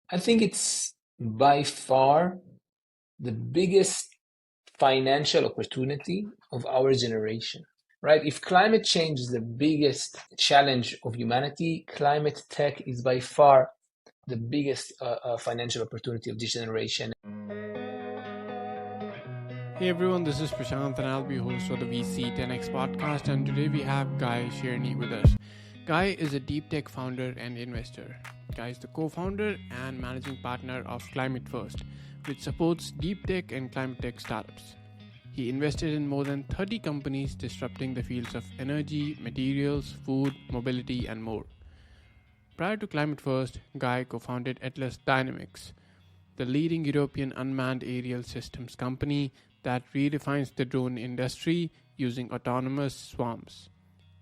I think it's by far the biggest financial opportunity of our generation, right? If climate change is the biggest challenge of humanity, climate tech is by far the biggest financial opportunity of this generation. Hey everyone, this is Prashant and I'll be host of the VC 10X podcast. And today we have Guy Cherni with us. Guy is a Deeptech founder and investor. Guy is the co-founder and managing partner of ClimateFirst, which supports Deeptech and ClimateTech startups. He invested in more than 30 companies disrupting the fields of energy, materials, food, mobility, and more. Prior to ClimateFirst, Guy co-founded Atlas Dynamics, the leading European unmanned aerial systems company that redefines the drone industry using autonomous swarms.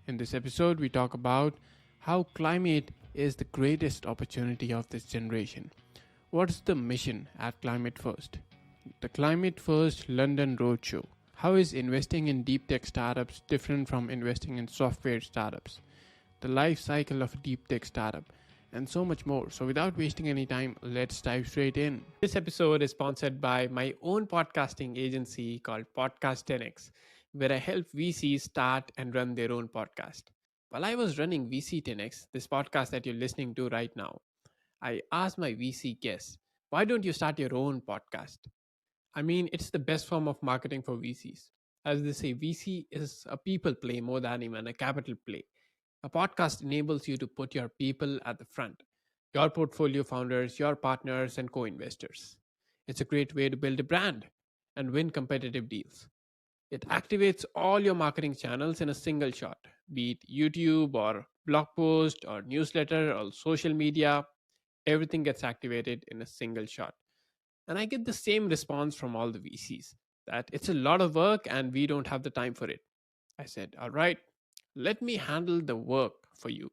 In this episode, we talk about how climate is the greatest opportunity of this generation. What is the mission at Climate First? The Climate First London roadshow. How is investing in deep tech startups different from investing in software startups? The life cycle of a deep tech startup, and so much more. So, without wasting any time, let's dive straight in. This episode is sponsored by my own podcasting agency called Podcast 10X, where I help VCs start and run their own podcast. While I was running VC 10X, this podcast that you're listening to right now, I asked my VC guests, why don't you start your own podcast? I mean, it's the best form of marketing for VCs. As they say, VC is a people play more than even a capital play. A podcast enables you to put your people at the front, your portfolio founders, your partners, and co investors. It's a great way to build a brand and win competitive deals. It activates all your marketing channels in a single shot, be it YouTube or blog post or newsletter or social media. Everything gets activated in a single shot. And I get the same response from all the VCs that it's a lot of work and we don't have the time for it. I said, all right, let me handle the work for you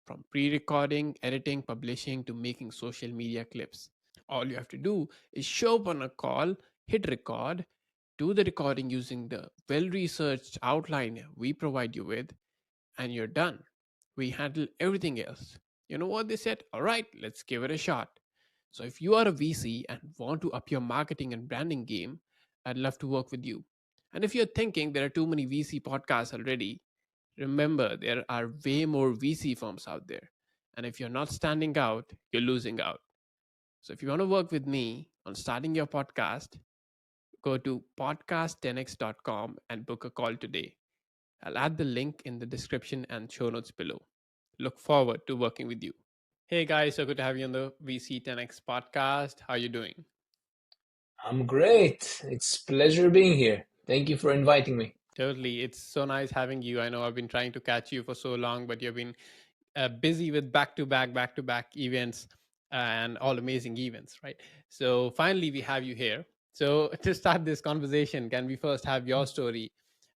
from pre recording, editing, publishing to making social media clips. All you have to do is show up on a call, hit record, do the recording using the well researched outline we provide you with, and you're done. We handle everything else. You know what they said? All right, let's give it a shot. So if you are a VC and want to up your marketing and branding game, I'd love to work with you. And if you're thinking there are too many VC podcasts already, remember there are way more VC firms out there. And if you're not standing out, you're losing out. So if you want to work with me on starting your podcast, go to podcast10x.com and book a call today. I'll add the link in the description and show notes below. Look forward to working with you. Hey guys, so good to have you on the VC10X podcast. How are you doing? I'm great. It's pleasure being here. Thank you for inviting me. Totally. It's so nice having you. I know I've been trying to catch you for so long, but you've been busy with back to back events and all amazing events, right? So finally, we have you here. So to start this conversation, can we first have your story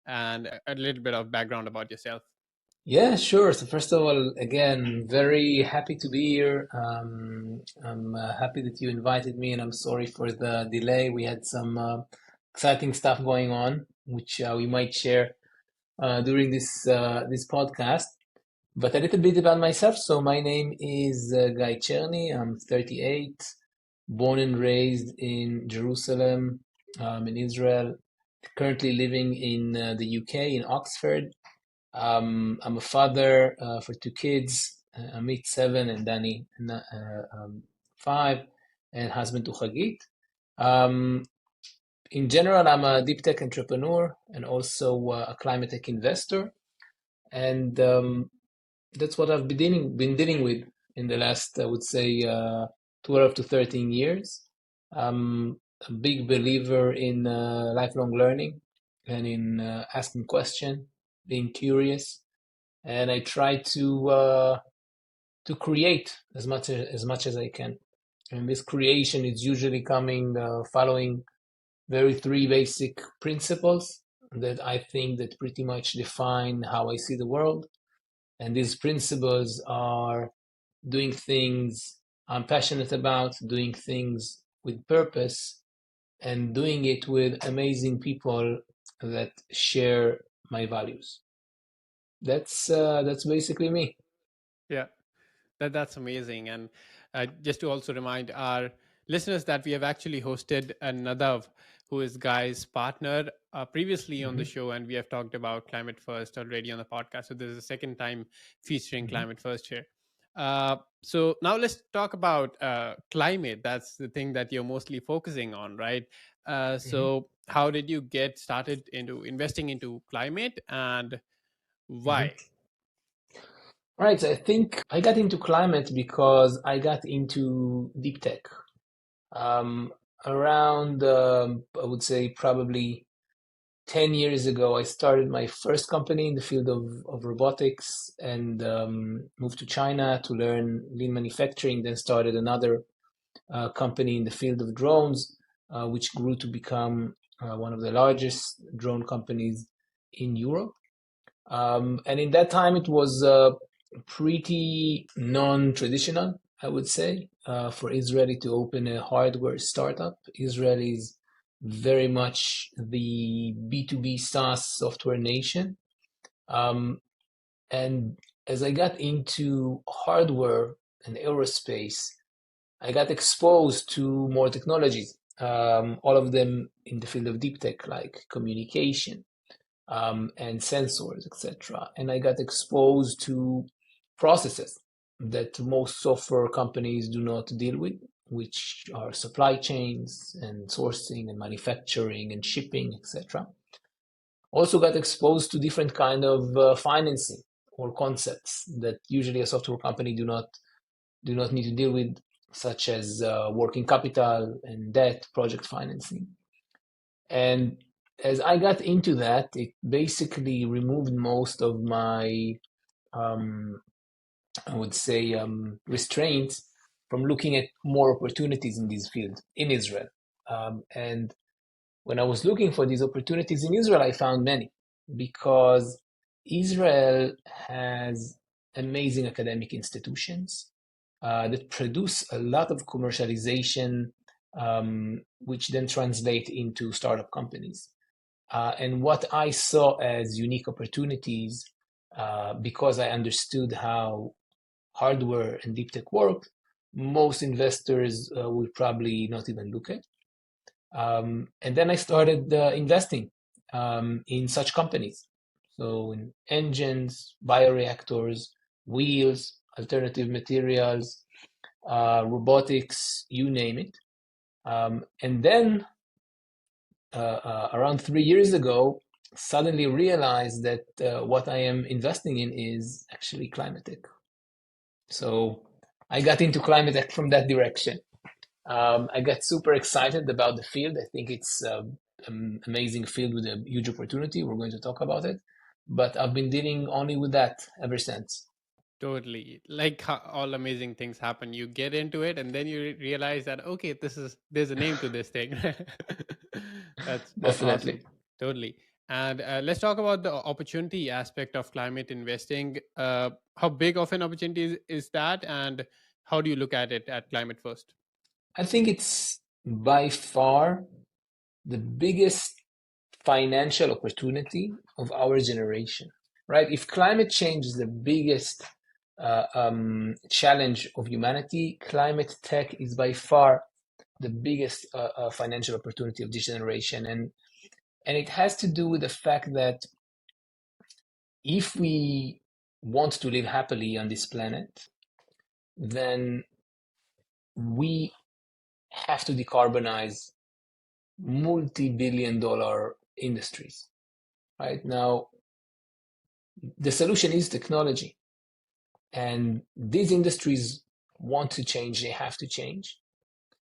and a little bit of background about yourself? Yeah, sure. So first of all, again, very happy to be here. I'm happy that you invited me, and I'm sorry for the delay. We had some exciting stuff going on, which we might share during this podcast. But a little bit about myself. So my name is Guy Cherni. I'm 38, born and raised in Jerusalem, in Israel. Currently living in the UK, in Oxford. I'm a father for two kids, Amit 7 and Danny 5, and husband to Hagit. Um, in general, I'm a deep tech entrepreneur and also a climate tech investor. And that's what I've been dealing with in the last, I would say, 12 to 13 years. I'm a big believer in lifelong learning and in asking questions, being curious, and I try to create as much as I can. And this creation is usually coming following very three basic principles that I think that pretty much define how I see the world. And these principles are doing things I'm passionate about, doing things with purpose, and doing it with amazing people that share my values. That's basically me. Yeah, that's amazing. And just to also remind our listeners that we have actually hosted Nadav, who is Guy's partner, previously on the Hmm. show, and we have talked about Climate First already on the podcast. So this is the second time featuring Hmm. Climate First here. So now let's talk about climate. That's the thing that you're mostly focusing on, right? Hmm. So how did you get started into investing into climate, and Hmm. why? Right. So I think I got into climate because I got into deep tech. Um, Around, I would say probably 10 years ago, I started my first company in the field of robotics and moved to China to learn lean manufacturing, then started another company in the field of drones, which grew to become one of the largest drone companies in Europe. And in that time, it was pretty non-traditional, I would say, for Israeli to open a hardware startup. Israel is very much the B2B SaaS software nation. Um, and as I got into hardware and aerospace, I got exposed to more technologies, all of them in the field of deep tech, like communication, and sensors, etc. And I got exposed to processes that most software companies do not deal with, which are supply chains and sourcing and manufacturing and shipping, etc. Also got exposed to different kind of financing or concepts that usually a software company do not need to deal with, such as working capital and debt, project financing. And as I got into that, it basically removed most of my, um, I would say, restraints from looking at more opportunities in this field in Israel. And when I was looking for these opportunities in Israel, I found many because Israel has amazing academic institutions that produce a lot of commercialization, which then translate into startup companies. And what I saw as unique opportunities, because I understood how hardware and deep tech work, most investors will probably not even look at. And then I started investing in such companies. So in engines, bioreactors, wheels, alternative materials, robotics, you name it. And then around 3 years ago, suddenly realized that what I am investing in is actually ClimateTech. So I got into ClimateTech from that direction. I got super excited about the field. I think it's an amazing field with a huge opportunity. We're going to talk about it, but I've been dealing only with that ever since. Totally. Like how all amazing things happen. You get into it and then you realize that okay, there's a name to this thing. That's awesome. Definitely. Totally. And let's talk about the opportunity aspect of climate investing. How big of an opportunity is that, and how do you look at it at Climate First? I think it's by far the biggest financial opportunity of our generation, right? If climate change is the biggest challenge of humanity, climate tech is by far the biggest financial opportunity of this generation. And it has to do with the fact that if we want to live happily on this planet, then we have to decarbonize multi-billion dollar industries. Right now, the solution is technology. And these industries want to change, they have to change.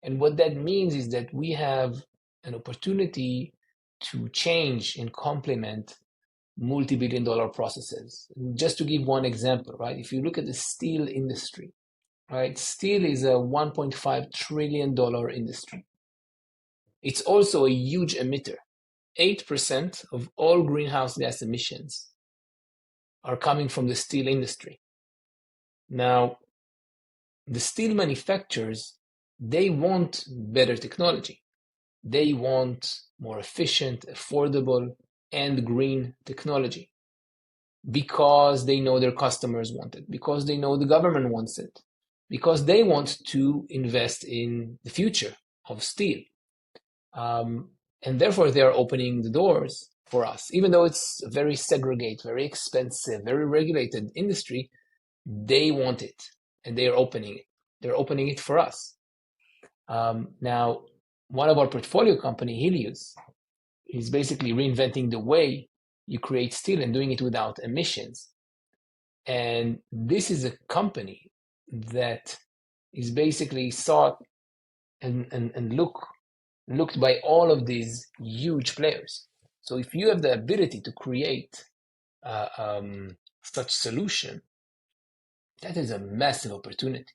And what that means is that we have an opportunity to change and complement multi-billion dollar processes. Just to give one example, right? If you look at the steel industry, right? Steel is a $1.5 trillion industry. It's also a huge emitter. 8% of all greenhouse gas emissions are coming from the steel industry. Now, the steel manufacturers, they want better technology. They want more efficient, affordable, and green technology because they know their customers want it, because they know the government wants it. because they want to invest in the future of steel. Um, and therefore, they are opening the doors for us. Even though it's a very segregated, very expensive, very regulated industry, they want it, and they are opening it. They're opening it for us. Now, one of our portfolio company, Helios, is basically reinventing the way you create steel and doing it without emissions. And this is a company that is basically sought and looked by all of these huge players. So if you have the ability to create such solution, that is a massive opportunity.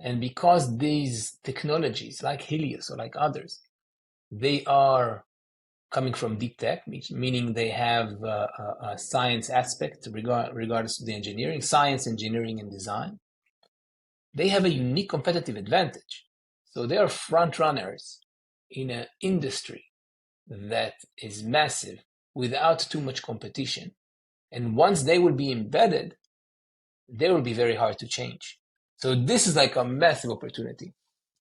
And because these technologies, like Helios or like others, they are coming from Deeptech, meaning they have a science aspect regardless of the engineering, science, engineering, and design. They have a unique competitive advantage. So they are front runners in an industry that is massive without too much competition. And once they will be embedded, they will be very hard to change. So this is like a massive opportunity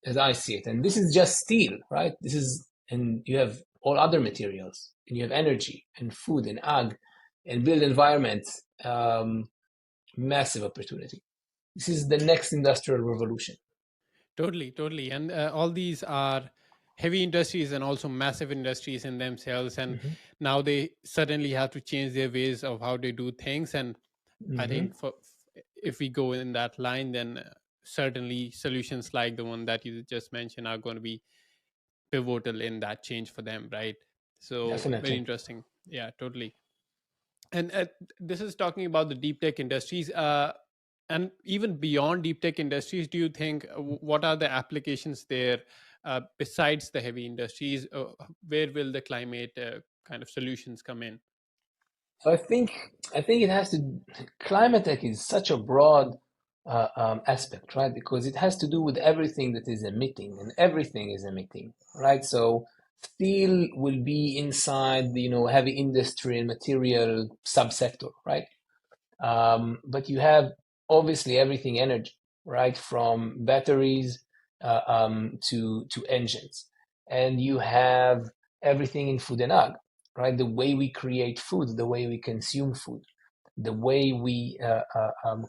as I see it. And this is just steel, right? This is, and you have all other materials, and you have energy and food and ag and built environment, massive opportunity. This is the next industrial revolution. Totally, totally. And all these are heavy industries and also massive industries in themselves. And Mm-hmm. now they suddenly have to change their ways of how they do things. And I Mm-hmm. think if we go in that line, then certainly solutions like the one that you just mentioned are going to be pivotal in that change for them, right? So very Definitely. interesting. Yeah, totally. And this is talking about the deep tech industries. And even beyond deep tech industries, do you think what are the applications there besides the heavy industries? Where will the climate kind of solutions come in? So I think it has to. ClimateTech is such a broad aspect, right? Because it has to do with everything that is emitting, and everything is emitting, right? So steel will be inside the heavy industry and material subsector, right? But you have obviously everything energy, right? From batteries to engines, and you have everything in food and ag, right? The way we create food, the way we consume food, the way we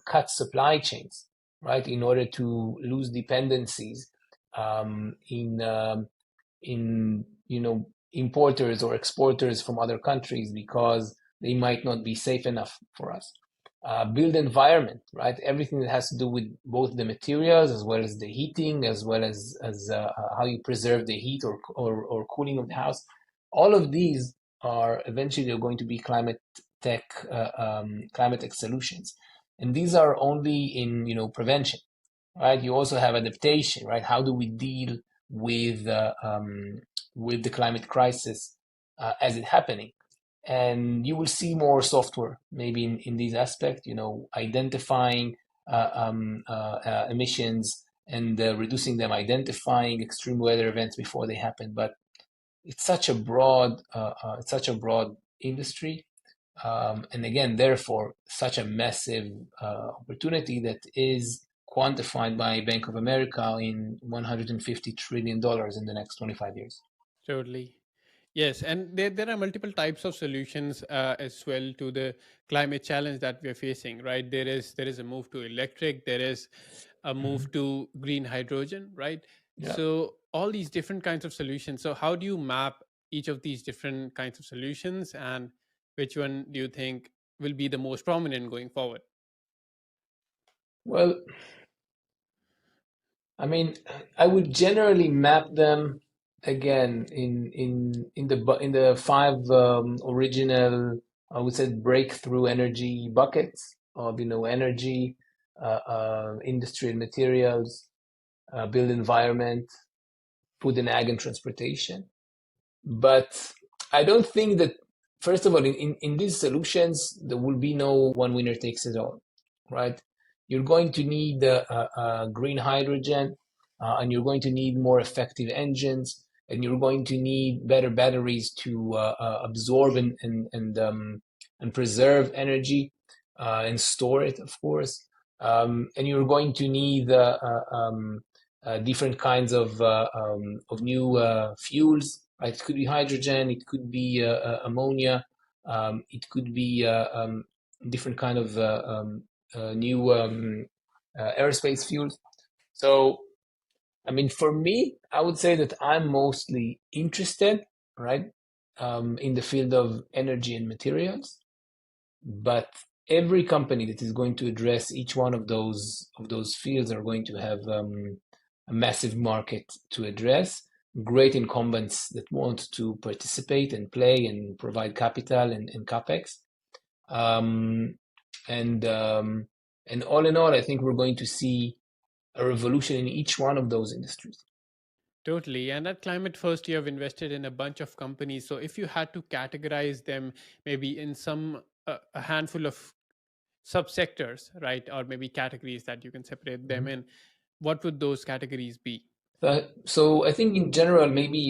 cut supply chains, right? In order to lose dependencies in importers or exporters from other countries because they might not be safe enough for us. Build environment, right? Everything that has to do with both the materials as well as the heating, as well as how you preserve the heat or cooling of the house. All of these are eventually going to be climate tech solutions, and these are only in prevention, right? You also have adaptation, right? How do we deal with uh, um, with the climate crisis as it's happening? And you will see more software maybe in these aspects, identifying emissions and reducing them, identifying extreme weather events before they happen. But it's such a broad industry, and again, therefore, such a massive opportunity that is quantified by Bank of America in $150 trillion in the next 25 years. Totally. Yes, and there are multiple types of solutions as well to the climate challenge that we're facing, right? There is a move to electric, there is a Mhm. move to green hydrogen, right? Yeah. So all these different kinds of solutions. So how do you map each of these different kinds of solutions, and which one do you think will be the most prominent going forward? Well, I mean, I would generally map them again in the five original, I would say, breakthrough energy buckets of energy, industry and materials, build environment, food and ag and transportation. But I don't think that, first of all, in these solutions, there will be no one winner takes it all, right? You're going to need green hydrogen, and you're going to need more effective engines, and you're going to need better batteries to absorb and preserve energy and store it, of course. And you're going to need different kinds of new fuels. Right? It could be hydrogen, it could be ammonia, it could be different kind of new aerospace fuels. So, I mean, for me, I would say that I'm mostly interested, right, in the field of energy and materials. But every company that is going to address each one of those fields are going to have a massive market to address. Great incumbents that want to participate and play and provide capital and capex. Um, and and all in all, I think we're going to see a revolution in each one of those industries. Totally. And at Climate First, you have invested in a bunch of companies. So if you had to categorize them maybe in some a handful of subsectors, right? Or maybe categories that you can separate them Mhm. in, what would those categories be? So I think in general, maybe,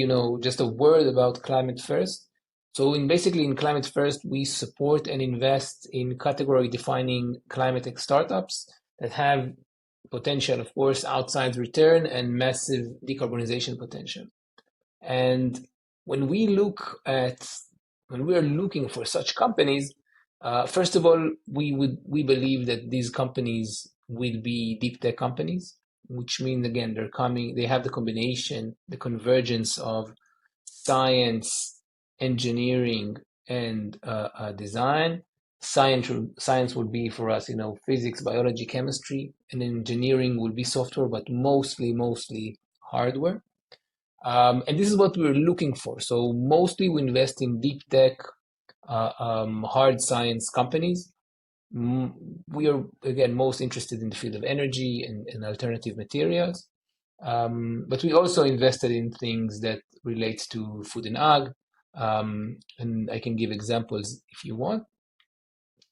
just a word about Climate First. So basically in Climate First, we support and invest in category defining climate tech startups that have potential, of course, outside return and massive decarbonization potential. And when we look at when we are looking for such companies, first of all, we believe that these companies will be deep tech companies, which means again they have the combination, the convergence of science, engineering, and design. Science would be for us, physics, biology, chemistry, and engineering will be software, but mostly hardware. And this is what we're looking for. So mostly we invest in deep tech, hard science companies. Mm, We are again most interested in the field of energy and alternative materials. But we also invested in things that relates to food and ag. And I can give examples if you want.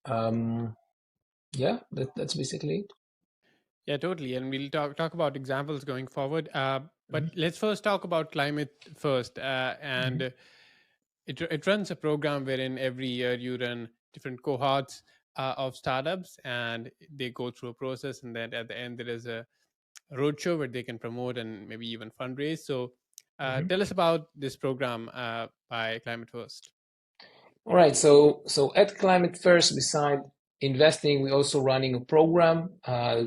Um, yeah, that's basically it. Yeah, totally. And we'll talk about examples going forward. But Mhm, let's first talk about Climate First. mhm, And it runs a program wherein every year you run different cohorts of startups, and they go through a process, and then at the end there is a roadshow where they can promote and maybe even fundraise. So mhm. tell us about this program by Climate First. All right, so at Climate First, beside investing, we're also running a program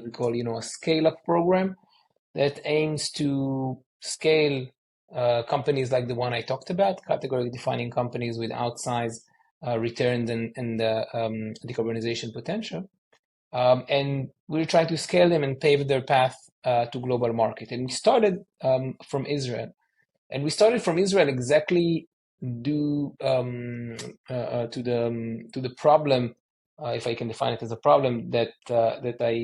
we call, a scale-up program that aims to scale companies like the one I talked about, category defining companies with outsized returns and decarbonization potential. And we're trying to scale them and pave their path to global market. And we started from Israel. And we started from Israel exactly due to the problem, if I can define it as a problem that I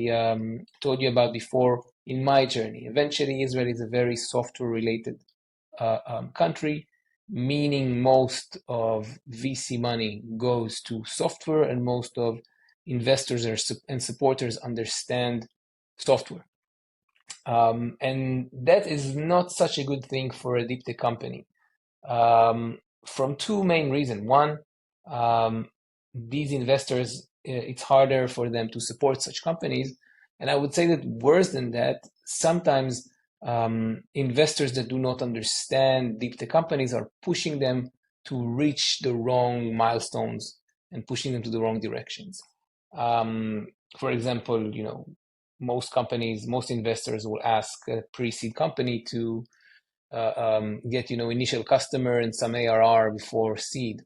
told you about before in my journey. Eventually, Israel is a very software-related country, meaning most of VC money goes to software, and most of investors and supporters understand software. And that is not such a good thing for a deep tech company from two main reasons. One, um, these investors, it's harder for them to support such companies. And I would say that worse than that, sometimes investors that do not understand deep tech companies are pushing them to reach the wrong milestones and pushing them to the wrong directions. Um, for example, most investors will ask a pre-seed company to get initial customer and some ARR before seed.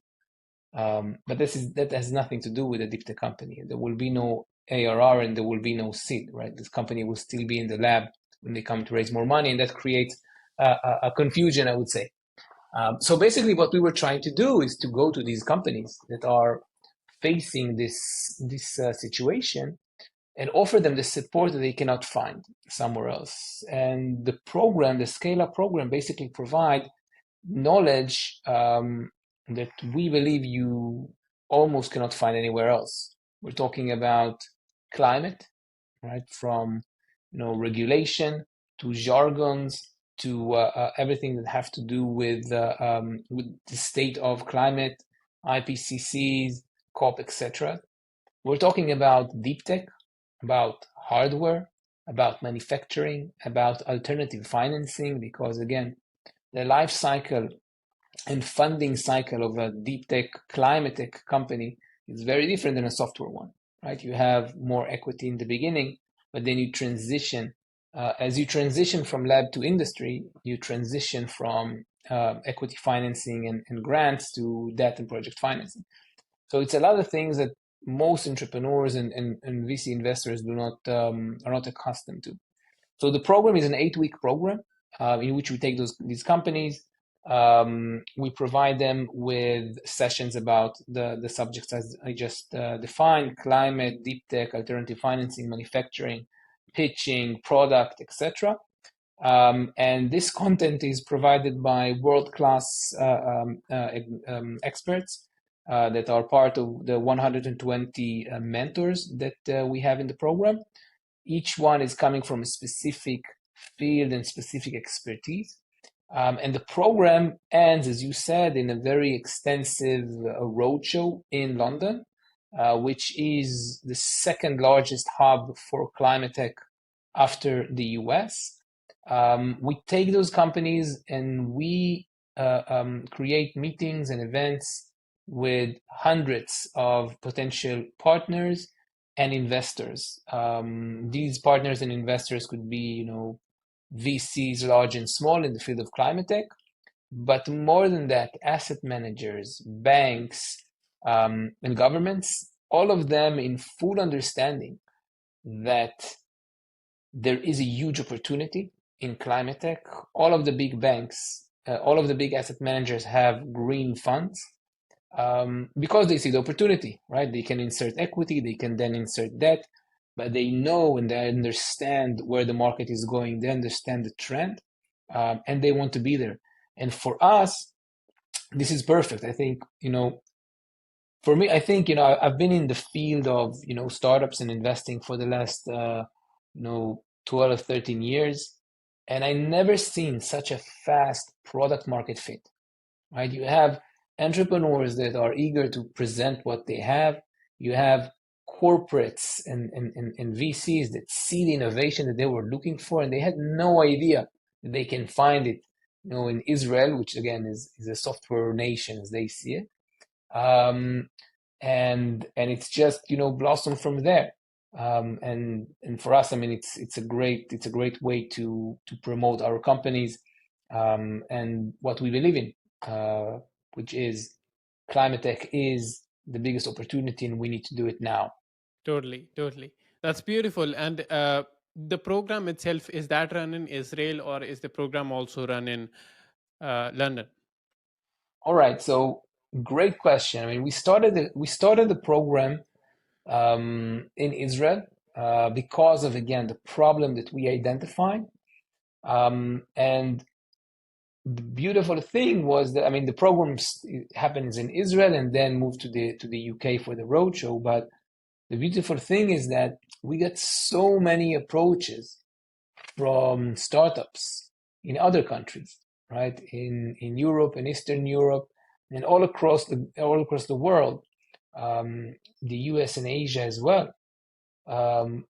But that has nothing to do with a deep tech company. There will be no ARR and there will be no seed, right? This company will still be in the lab when they come to raise more money, and that creates a confusion, I would say. So basically, what we were trying to do is to go to these companies that are facing this situation and offer them the support that they cannot find somewhere else. And the scale up program, basically provide knowledge that we believe you almost cannot find anywhere else. We're talking about climate, right? From regulation to jargons to everything that have to do with the state of climate, IPCCs, COP, etc. We're talking about deep tech, about hardware, about manufacturing, about alternative financing, because again, the life cycle and funding cycle of a deep tech climate tech company is very different than a software one, right? You have more equity in the beginning, but then you transition. As you transition from lab to industry, you transition from equity financing and grants to debt and project financing. So it's a lot of things that most entrepreneurs and VC investors do not are not accustomed to. So the program is an 8-week program in which we take these companies. We provide them with sessions about the subjects as I just defined: climate, deep tech, alternative financing, manufacturing, pitching, product, etc. And this content is provided by world-class experts that are part of the 120 mentors that we have in the program. Each one is coming from a specific field and specific expertise. And the program ends, as you said, in a very extensive roadshow in London, which is the second largest hub for ClimateTech after the US. We take those companies and we create meetings and events with hundreds of potential partners and investors. These partners and investors could be, VCs, large and small, in the field of climate tech, but more than that, asset managers, banks, and governments, all of them in full understanding that there is a huge opportunity in climate tech. All of the big banks, all of the big asset managers have green funds because they see the opportunity, right? They can insert equity, they can then insert debt, but they know and they understand where the market is going, they understand the trend, and they want to be there. And for us, this is perfect. I think, for me, I think, I've been in the field of, startups and investing for the last, 12, 13 years, and I never seen such a fast product market fit, right? You have entrepreneurs that are eager to present what they have. You have corporates and VCs that see the innovation that they were looking for, and they had no idea that they can find it, in Israel, which again is a software nation as they see it. And it's just blossom from there. And for us, I mean, it's a great way to promote our companies and what we believe in, which is climate tech is the biggest opportunity, and we need to do it now. Totally, totally. That's beautiful. And the program itself, is that run in Israel, or is the program also run in London? All right, so great question. I mean, we started the program in Israel because of, again, the problem that we identified. And the beautiful thing was that, I mean, the program happens in Israel and then moved to the UK for the roadshow. But the beautiful thing is that we get so many approaches from startups in other countries, right? In Europe and Eastern Europe and all across the world, the US and Asia as well,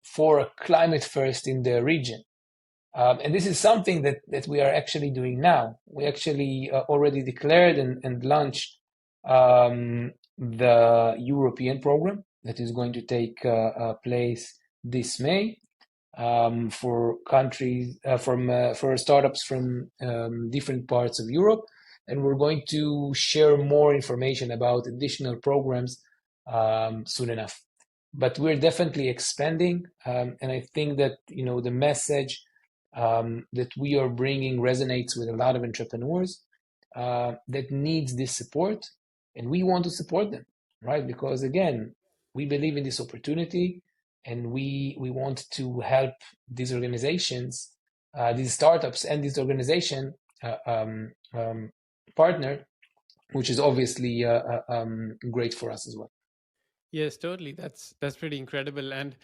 for a climate first in the region. And this is something that we are actually doing now. We actually already declared and launched the European program that is going to take place this May, for countries for startups from different parts of Europe, and we're going to share more information about additional programs soon enough. But we're definitely expanding, and I think that the message that we are bringing resonates with a lot of entrepreneurs that needs this support, and we want to support them, right? Because again, we believe in this opportunity, and we want to help these organizations, these startups, and this organization partner, which is obviously great for us as well. Yes, totally. That's pretty incredible. And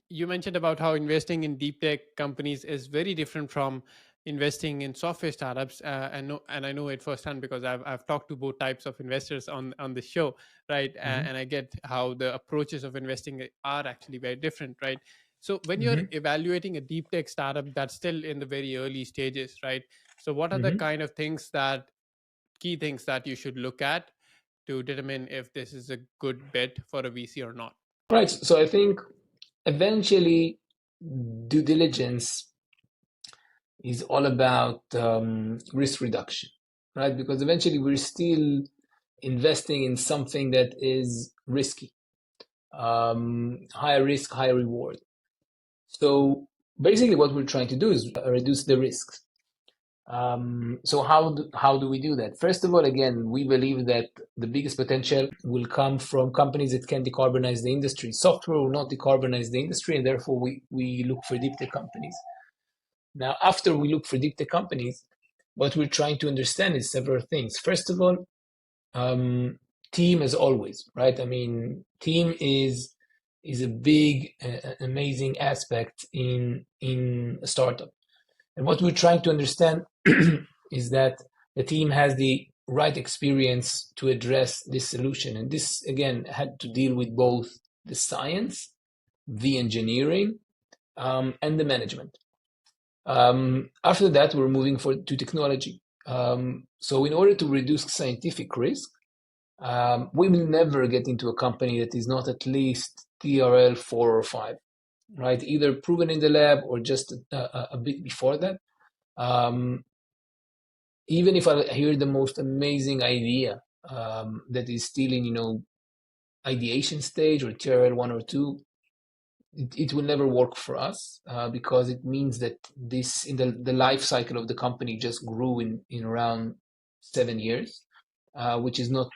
you mentioned about how investing in deep tech companies is very different from investing in software startups. And I know it firsthand because I've talked to both types of investors on the show, right? Mhm. And I get how the approaches of investing are actually very different, right? So when you're Hmm. evaluating a deep tech startup that's still in the very early stages, right? So what are the Hmm. kind of things that key things that you should look at to determine if this is a good bet for a VC or not? Right. So I think eventually due diligence is all about risk reduction, right? Because eventually we're still investing in something that is risky, higher risk, higher reward. So basically, what we're trying to do is reduce the risks. So how do we do that? First of all, again, we believe that the biggest potential will come from companies that can decarbonize the industry. Software will not decarbonize the industry, and therefore we look for deep tech companies. Now, after we look for deep tech companies, what we're trying to understand is several things. First of all, um, team as always, right? I mean, team is a big, amazing aspect in a startup. And what we're trying to understand is that the team has the right experience to address this solution. And this again had to deal with both the science, the engineering, and the management. After that, we're moving to technology. So in order to reduce scientific risk, we will never get into a company that is not at least TRL 4 or 5, right? Either proven in the lab or just a bit before that. Um, Even if I hear the most amazing idea that is still in, ideation stage or TRL 1 or 2, it will never work for us because it means that this in the life cycle of the company just grew in around 7 years, which is not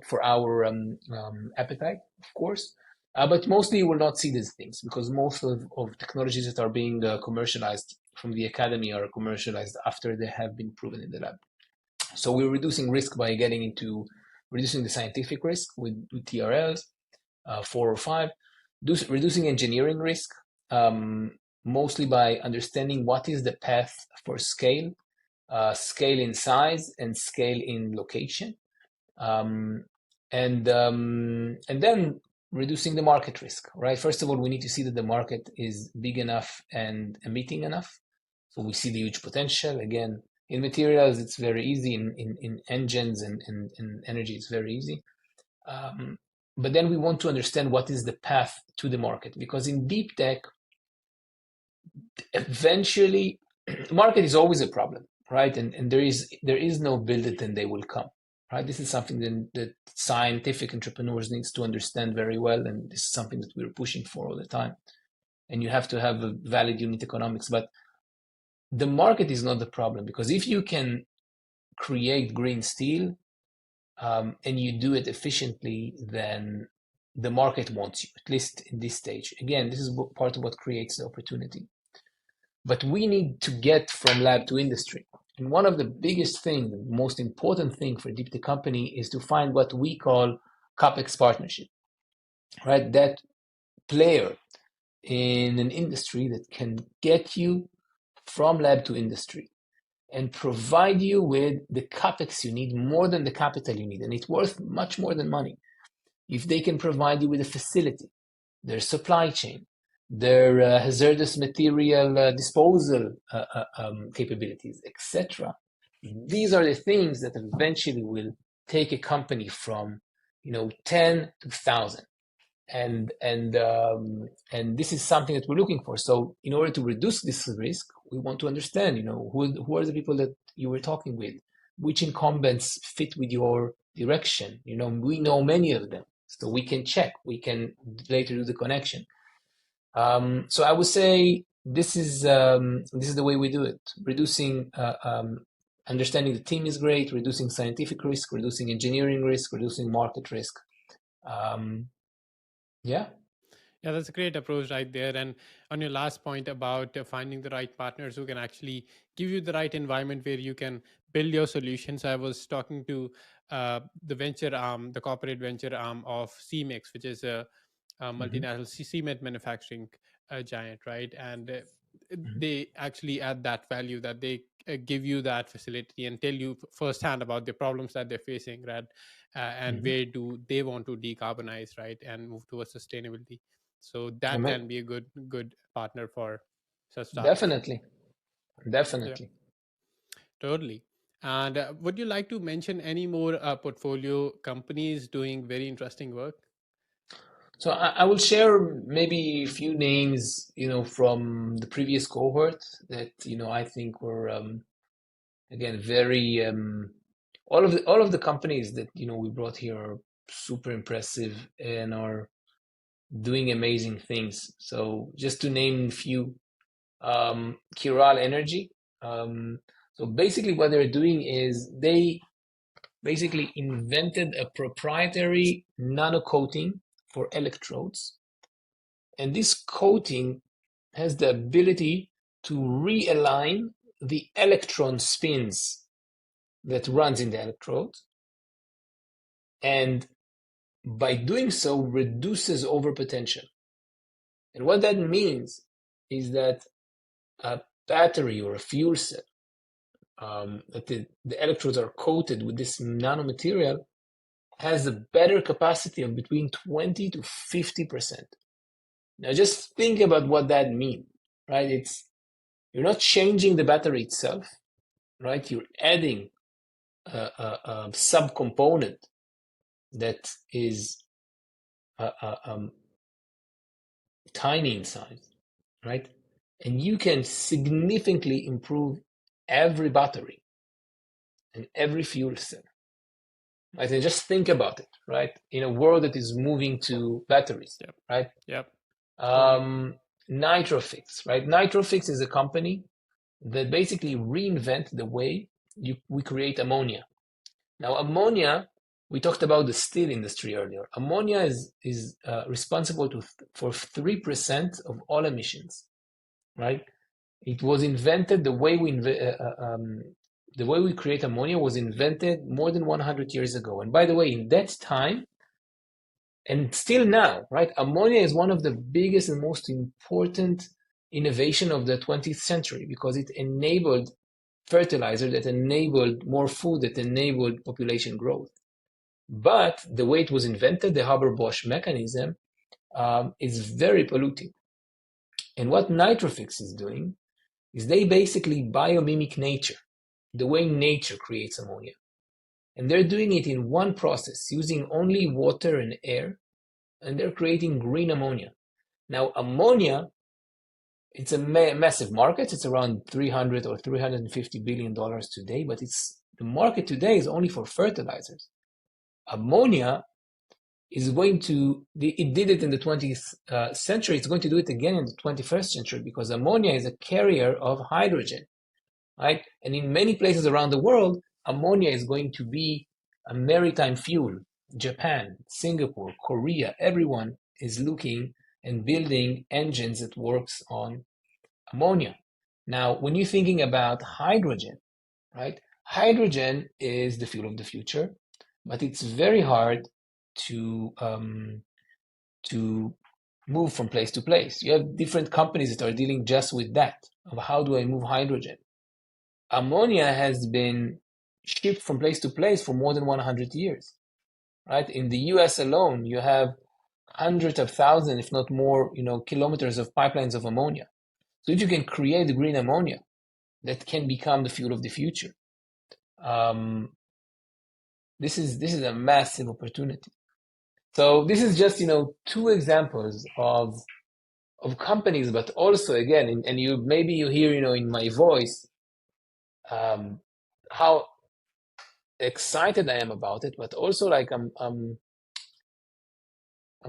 for our appetite, of course. But mostly you will not see these things because most of technologies that are being commercialized from the academy are commercialized after they have been proven in the lab. So we're reducing risk by getting into reducing the scientific risk with TRLs, 4 or 5, reducing engineering risk, mostly by understanding what is the path for scale, scale in size and scale in location, um, and then reducing the market risk. Right. First of all, we need to see that the market is big enough and emitting enough, so we see the huge potential. Again, in materials, it's very easy. In engines and energy, it's very easy. Um, but then we want to understand what is the path to the market, because in deep tech, eventually, market is always a problem, right? And there is no build it and they will come, right? This is something that scientific entrepreneurs needs to understand very well, and this is something that we're pushing for all the time. And you have to have a valid unit economics, but the market is not the problem, because if you can create green steel and you do it efficiently, then the market wants you, at least in this stage. Again, this is part of what creates the opportunity. But we need to get from lab to industry. And one of the biggest things, the most important thing for a deep tech company is to find what we call CapEx partnership, right? That player in an industry that can get you from lab to industry and provide you with the capex you need, more than the capital you need. And it's worth much more than money. If they can provide you with a facility, their supply chain, their hazardous material disposal capabilities, etc. These are the things that eventually will take a company from 10 to 1,000. And this is something that we're looking for. So in order to reduce this risk, we want to understand, who are the people that you were talking with, which incumbents fit with your direction. We know many of them, so we can check, we can later do the connection. So I would say this is the way we do it: reducing, understanding the team is great, reducing scientific risk, reducing engineering risk, reducing market risk. Um, yeah. Yeah, that's a great approach right there. And on your last point about finding the right partners who can actually give you the right environment where you can build your solutions, I was talking to the venture arm, the corporate venture arm of CMEX, which is a Hmm. multinational cement manufacturing giant, right? And Hmm. they actually add that value that they give you that facility and tell you firsthand about the problems that they're facing, right? And Hmm. where do they want to decarbonize, right, and move towards sustainability. So that Ama- can be a good partner for such startups. Definitely, Yeah, definitely. totally. And would you like to mention any more portfolio companies doing very interesting work? So I will share maybe a few names, from the previous cohort that, I think were, again, very, all of the companies that, we brought here are super impressive and are doing amazing things. So just to name a few, Kiral Energy. So basically what they're doing is they basically invented a proprietary nano coating for electrodes. And this coating has the ability to realign the electron spins that runs in the electrode, and by doing so reduces overpotential. And what that means is that a battery or a fuel cell, that the electrodes are coated with this nanomaterial, has a better capacity of between 20 to 50%. Now just think about what that means, right? You're not changing the battery itself, right? You're adding a subcomponent that is tiny in size, right? And you can significantly improve every battery and every fuel cell. Right? And just think about it, right? In a world that is moving to batteries, Yep. right? Yep. Totally. Um, Nitrofix, right? Nitrofix is a company that basically reinvent the way we create ammonia. Now, ammonia, we talked about the steel industry earlier. Ammonia is responsible for 3% of all emissions, right? It was invented the way we create ammonia was invented more than 100 years ago. And by the way, in that time, and still now, right? Ammonia is one of the biggest and most important innovation of the 20th century because it enabled fertilizer that enabled more food, that enabled population growth. But the way it was invented, the Haber-Bosch mechanism, is very polluting. And what Nitrofix is doing is they basically biomimic nature, the way nature creates ammonia. And they're doing it in one process, using only water and air, and they're creating green ammonia. Now, ammonia, it's a massive market. It's around 300 or $350 billion today, but the market today is only for fertilizers. Ammonia is going to, it did it in the 20th century. It's going to do it again in the 21st century because ammonia is a carrier of hydrogen, right? And in many places around the world, ammonia is going to be a maritime fuel. Japan, Singapore, Korea, everyone is looking and building engines that works on ammonia. Now, when you're thinking about hydrogen, right? Hydrogen is the fuel of the future, but it's very hard to move from place to place. You have different companies that are dealing just with that of how do I move hydrogen. Ammonia has been shipped from place to place for more than 100 years, right? In the US alone, you have hundreds of thousands, if not more, kilometers of pipelines of ammonia. So if you can create green ammonia that can become the fuel of the future, um, this is a massive opportunity. So this is just two examples of companies, but also again, and you maybe you hear in my voice um, how excited I am about it, but also like I'm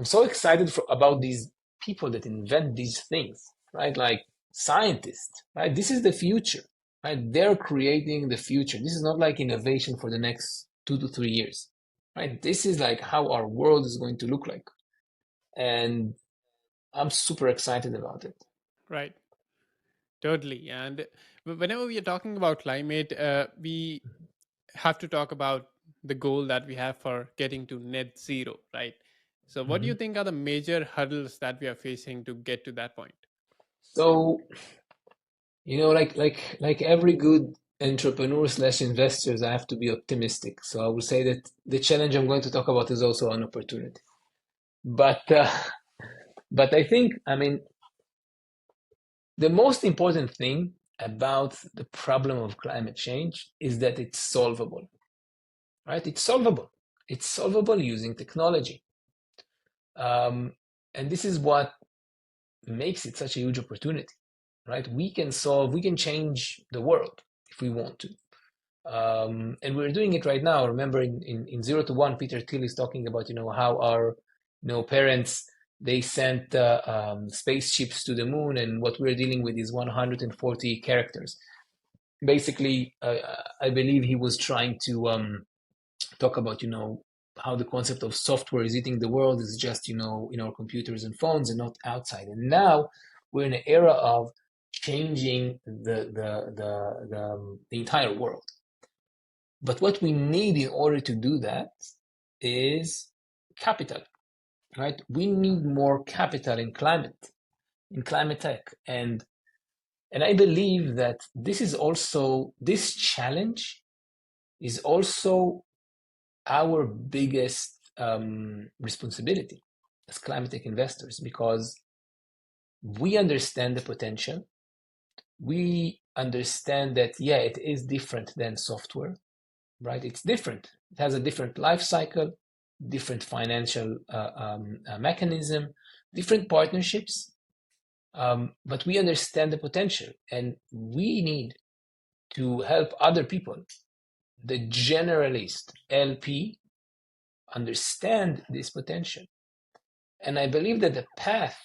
so excited about these people that invent these things, right? Like scientists, right? This is the future, right? They're creating the future. This is not like innovation for the next 2 to 3 years, right? This is like how our world is going to look like. And I'm super excited about it. Right. Totally. And whenever we are talking about climate, we have to talk about the goal that we have for getting to net zero, right? So, what do you Mhm. think are the major hurdles that we are facing to get to that point? So, like every good entrepreneur slash investors, I have to be optimistic. So I will say that the challenge I'm going to talk about is also an opportunity. But But I think, I mean, the most important thing about the problem of climate change is that it's solvable, right? It's solvable. It's solvable using technology. Um, and this is what makes it such a huge opportunity, right? We can change the world if we want to. And we're doing it right now. Remember, in 0 to 1, Peter Thiel is talking about, how our, parents, they sent spaceships to the moon, and what we're dealing with is 140 characters. Basically, I believe he was trying to talk about, how the concept of software is eating the world is just, in our computers and phones and not outside. And now we're in an era of changing the entire world. But what we need in order to do that is capital, right? We need more capital in climate tech. And I believe that this challenge is also our biggest responsibility as climate tech investors, because we understand the potential. We understand that, yeah, it is different than software, right? It's different. It has a different life cycle, different financial mechanism, different partnerships. But we understand the potential, and we need to help other people, the generalist LP, understand this potential. And I believe that the path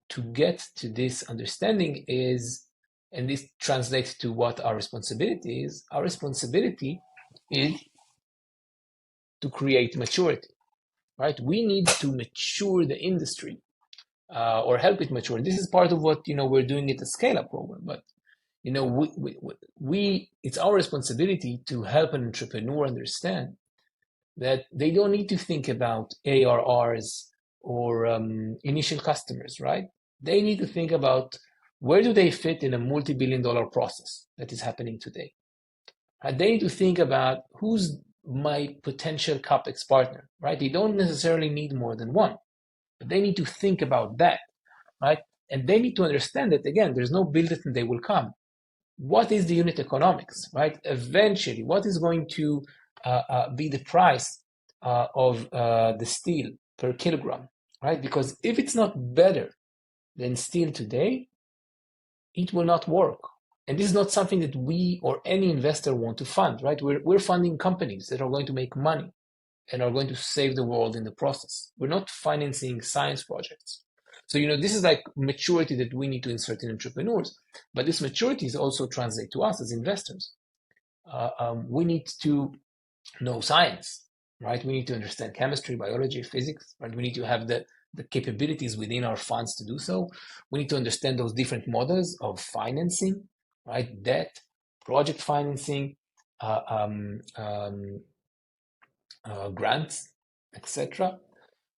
to get to this understanding is, and this translates to what our responsibility is. Our responsibility is to create maturity, right? We need to mature the industry or help it mature. This is part of what we're doing at the Scale Up program. But it's our responsibility to help an entrepreneur understand that they don't need to think about ARRs or initial customers, right? They need to think about where do they fit in a multi-billion-dollar process that is happening today. They need to think about who's my potential CapEx partner, right? They don't necessarily need more than one, but they need to think about that, right? And they need to understand that, again, there's no build it and they will come. What is the unit economics, right? Eventually, what is going to be the price of the steel per kilogram, right? Because if it's not better than steel today, it will not work. And this is not something that we or any investor want to fund, right? We're funding companies that are going to make money and are going to save the world in the process. We're not financing science projects. So, this is like maturity that we need to insert in entrepreneurs. But this maturity is also translate to us as investors. We need to know science, right? We need to understand chemistry, biology, physics, right? We need to have the capabilities within our funds to do so. We need to understand those different models of financing, right? Debt, project financing, uh, um, um, grants, etc.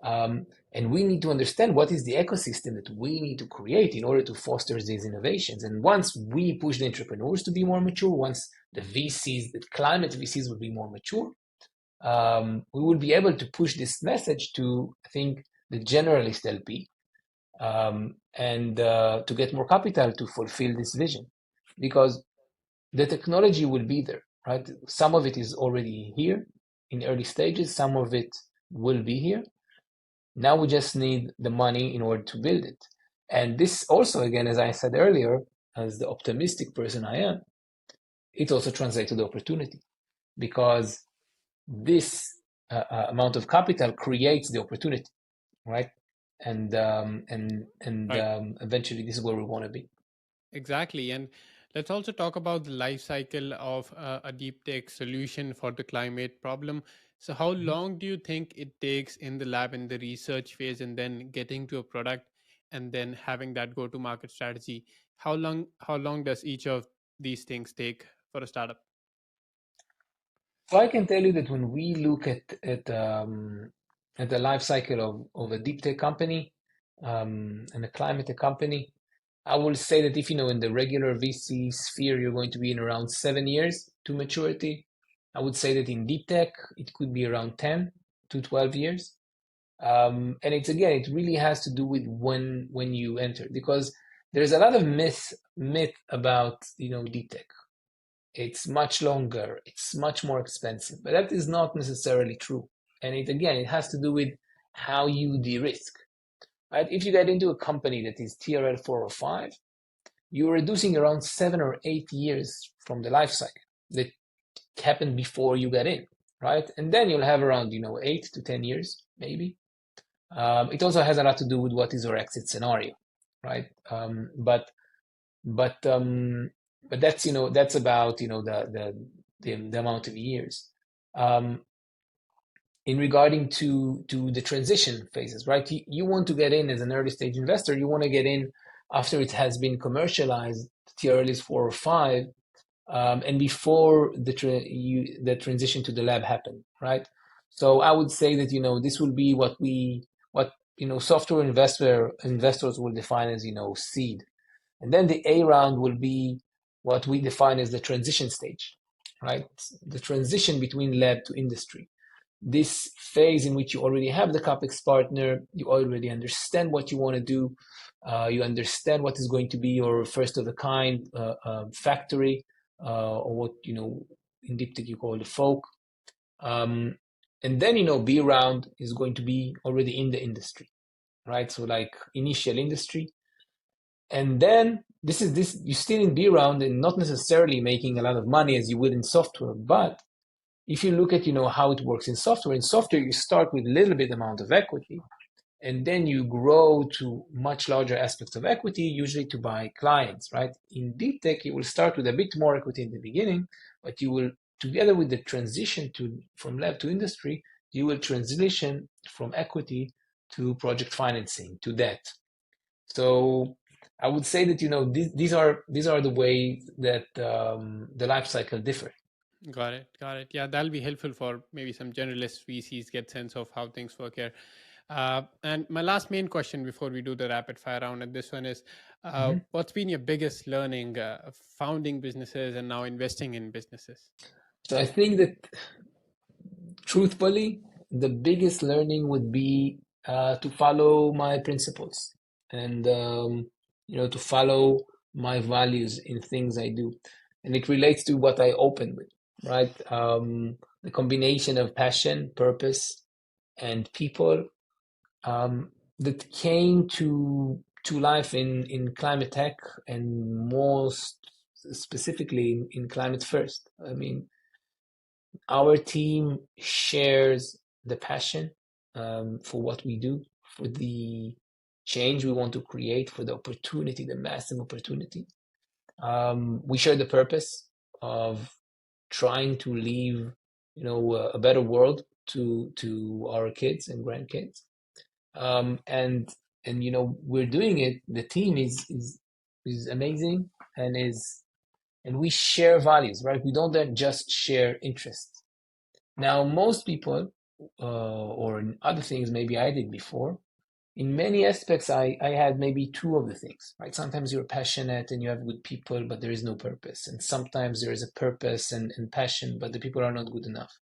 And we need to understand what is the ecosystem that we need to create in order to foster these innovations. And once we push the entrepreneurs to be more mature, once the VCs, the climate VCs will be more mature, we will be able to push this message to, I think, the generalist LP, and to get more capital to fulfill this vision. Because the technology will be there, right? Some of it is already here in early stages, some of it will be here. Now we just need the money in order to build it. And this also, again, as I said earlier, as the optimistic person I am, it also translates to the opportunity, because this amount of capital creates the opportunity, right? And Right. eventually, this is where we want to be. Exactly. And let's also talk about the life cycle of a deep tech solution for the climate problem. So, how Mhm. long do you think it takes in the lab in the research phase and then getting to a product and then having that go to market strategy? How long does each of these things take for a startup? So I can tell you that when we look at the life cycle of a deep tech company and a climate tech company, I will say that if in the regular VC sphere, you're going to be in around 7 years to maturity. I would say that in deep tech, it could be around 10 to 12 years. And it's again, it really has to do with when you enter, because there's a lot of myth about deep tech. It's much longer, it's much more expensive, but that is not necessarily true. And it again, it has to do with how you de-risk. Right? If you get into a company that is TRL 4 or 5, you're reducing around 7 or 8 years from the life cycle that happened before you got in, right? And then you'll have around 8 to 10 years, maybe. It also has a lot to do with what is your exit scenario, right? But but that's about the amount of years. Um, in regarding to the transition phases, right? You want to get in as an early stage investor. You want to get in after it has been commercialized, TRL is 4 or 5, and before the transition to the lab happened, right? So I would say that this will be what software investors will define as seed, and then the A round will be what we define as the transition stage, right? The transition between lab to industry, this phase in which you already have the CapEx partner, you already understand what you want to do, you understand what is going to be your first of a kind factory, or what in Deeptech you call the folk. Um, and then B round is going to be already in the industry, right? So like initial industry, and then this you're still in B round and not necessarily making a lot of money as you would in software, but if you look at how it works in software you start with a little bit amount of equity, and then you grow to much larger aspects of equity, usually to buy clients, right? In deep tech, you will start with a bit more equity in the beginning, but you will, together with the transition to from lab to industry, you will transition from equity to project financing to debt. So I would say that these are the ways that the life cycle differ. Got it. Got it. Yeah, that'll be helpful for maybe some generalist VCs get sense of how things work here. And my last main question before we do the rapid fire round, and this one is, Mhm. what's been your biggest learning founding businesses and now investing in businesses? So I think that truthfully, the biggest learning would be to follow my principles, and to follow my values in things I do, and it relates to what I opened with, right? The combination of passion, purpose, and people, that came to life in climate tech, and most specifically in climate first. I mean, our team shares the passion, for what we do, for the change we want to create, for the opportunity, the massive opportunity. We share the purpose of trying to leave, a better world to our kids and grandkids. And we're doing it. The team is amazing, and we share values, right? We don't then just share interests. Now, most people, or in other things maybe I did before, in many aspects, I had maybe two of the things, right? Sometimes you're passionate and you have good people, but there is no purpose. And sometimes there is a purpose and passion, but the people are not good enough.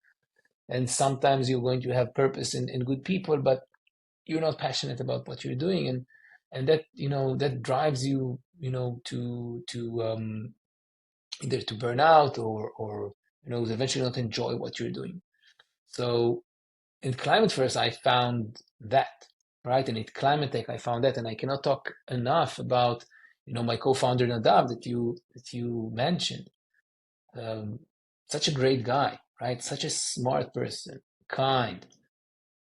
And sometimes you're going to have purpose and good people, but you're not passionate about what you're doing. And that, that drives you, to either to burn out, or eventually not enjoy what you're doing. So in ClimateFirst, I found that, right? And at ClimateTech, I found that, and I cannot talk enough about, my co-founder Nadav that you mentioned. Um, Such a great guy, right? Such a smart person, kind,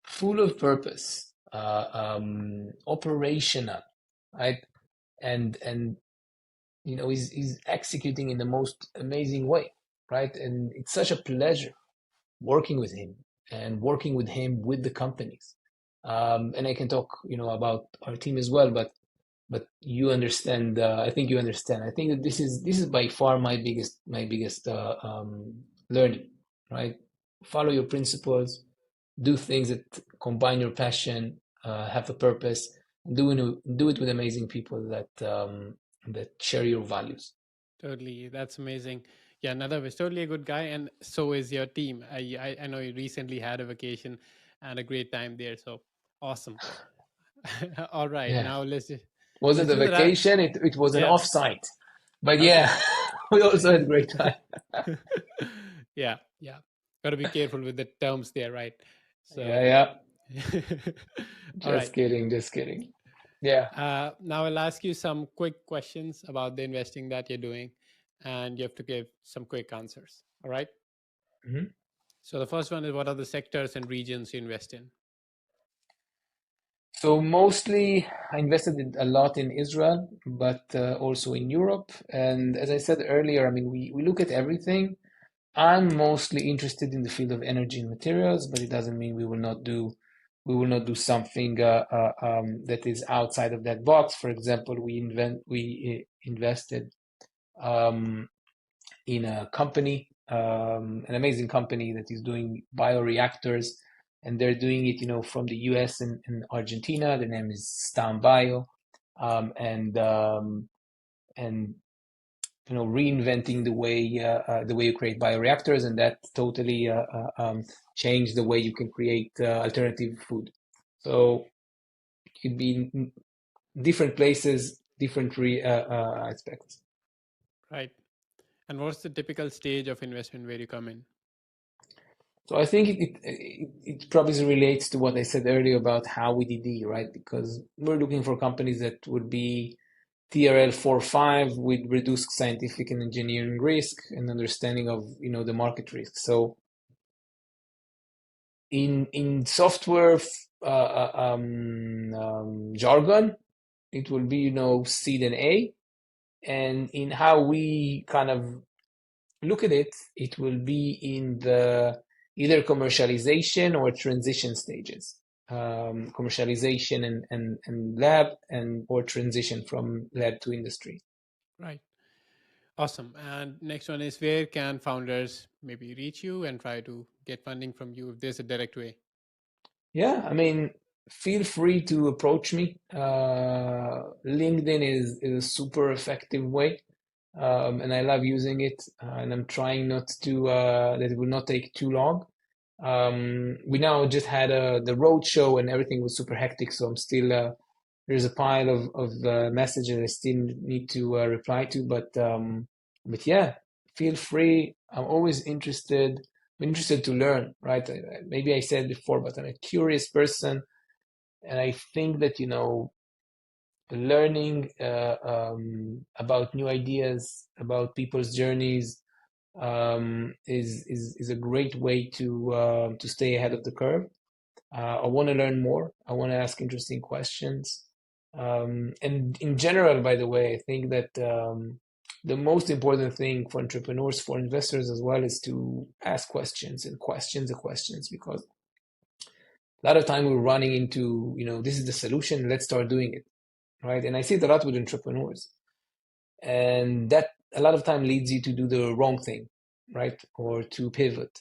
full of purpose, operational, right? And he's executing in the most amazing way, right? And it's such a pleasure working with him, and working with him with the companies. And I can talk, about our team as well, but you understand. I think you understand. I think that this is by far my biggest learning, right? Follow your principles, do things that combine your passion, have a purpose, and do it with amazing people that share your values. Totally. That's amazing. Yeah, Nadav is totally a good guy, and so is your team. I know you recently had a vacation and a great time there. So Awesome. All right, Yeah. now Wasn't let's a do that. vacation, it was an Yeah. offsite. But yeah, Okay. we also had a great time. Yeah, yeah. Got to be careful with the terms there, right? Yeah, So, yeah. all right. Just kidding, just kidding. Yeah. Now I'll ask you some quick questions about the investing that you're doing, and you have to give some quick answers. All right. Mhm. So the first one is, what are the sectors and regions you invest in? So mostly I invested a lot in Israel, but also in Europe. And as I said earlier, I mean, we look at everything. I'm mostly interested in the field of energy and materials, but it doesn't mean we will not do something that is outside of that box. For example, we invested um, in a company, an amazing company that is doing bioreactors, and they're doing it, from the US and Argentina. The name is Stam Bio, and reinventing the way you create bioreactors, and that totally changed the way you can create alternative food. So it could be in different places, different aspects. Right. And what's the typical stage of investment where you come in? So I think it probably relates to what I said earlier about how we DD, right? Because we're looking for companies that would be TRL 4 5 with reduced scientific and engineering risk and understanding of the market risk. So in software jargon, it will be seed and A, and in how we kind of look at it, it will be in the either commercialization or transition stages. Commercialization and lab, and or transition from lab to industry. Right. Awesome. And next one is, where can founders maybe reach you and try to get funding from you if there's a direct way? Yeah, I mean, feel free to approach me. LinkedIn is a super effective way, and I love using it. And I'm trying not to that it will not take too long. We now just had the road show, and everything was super hectic, so I'm still there's a pile of messages I still need to reply to. But yeah, feel free. I'm always interested. I'm interested to learn, right? Maybe I said before, but I'm a curious person, and I think that learning about new ideas, about people's journeys, is a great way to stay ahead of the curve. I want to learn more. I want to ask interesting questions. And in general, by the way, I think that the most important thing for entrepreneurs, for investors as well, is to ask questions and questions, because a lot of time we're running into, this is the solution, let's start doing it, right? And I see it a lot with entrepreneurs. And that a lot of time leads you to do the wrong thing, right? Or to pivot.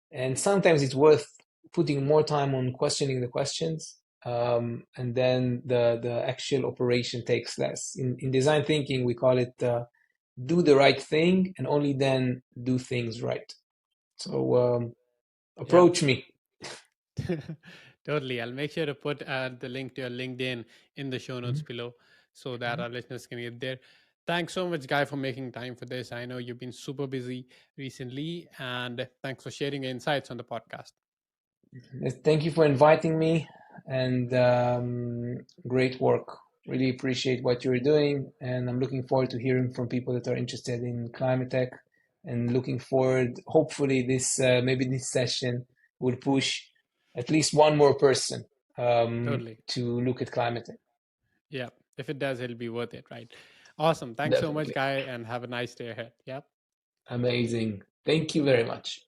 And sometimes it's worth putting more time on questioning the questions, and then the actual operation takes less. In design thinking, we call it do the right thing and only then do things right. So Yeah. approach me. Totally. I'll make sure to put the link to your LinkedIn in the show notes Mhm. below so that Mhm. our listeners can get there. Thanks so much, Guy, for making time for this. I know you've been super busy recently, and thanks for sharing your insights on the podcast. Thank you for inviting me, and great work. Really appreciate what you're doing, and I'm looking forward to hearing from people that are interested in climate tech, and looking forward, hopefully, maybe this session will push at least one more person Totally. to look at climate tech. Yeah. If it does, it'll be worth it, right? Awesome. Thanks so much, Definitely. Guy, and have a nice day ahead. Yep. Amazing. Thank you very much.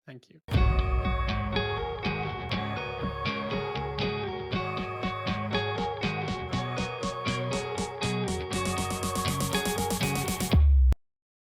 Thank you.